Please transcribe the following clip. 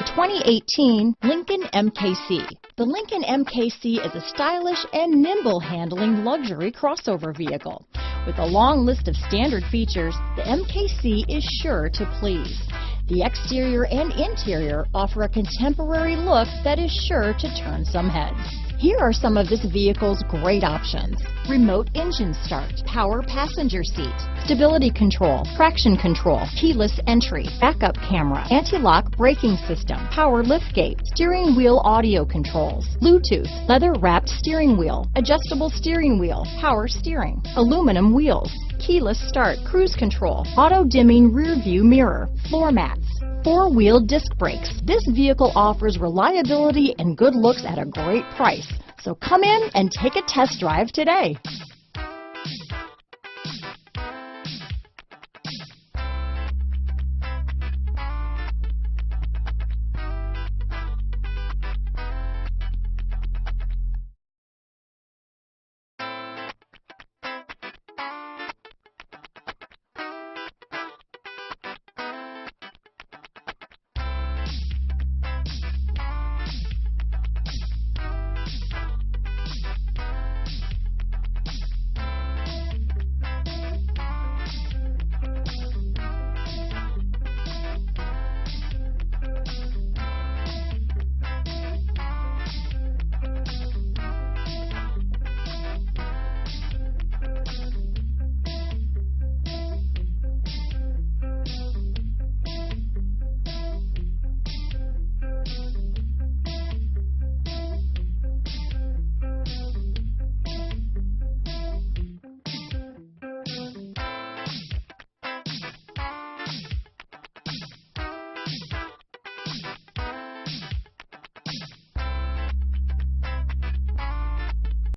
The 2018 Lincoln MKC. The Lincoln MKC is a stylish and nimble handling luxury crossover vehicle. With a long list of standard features, the MKC is sure to please. The exterior and interior offer a contemporary look that is sure to turn some heads. Here are some of this vehicle's great options: remote engine start, power passenger seat, stability control, traction control, keyless entry, backup camera, anti-lock braking system, power liftgate, steering wheel audio controls, Bluetooth, leather-wrapped steering wheel, adjustable steering wheel, power steering, aluminum wheels, keyless start, cruise control, auto-dimming rear view mirror, floor mats, four-wheel disc brakes. This vehicle offers reliability and good looks at a great price. So come in and take a test drive today.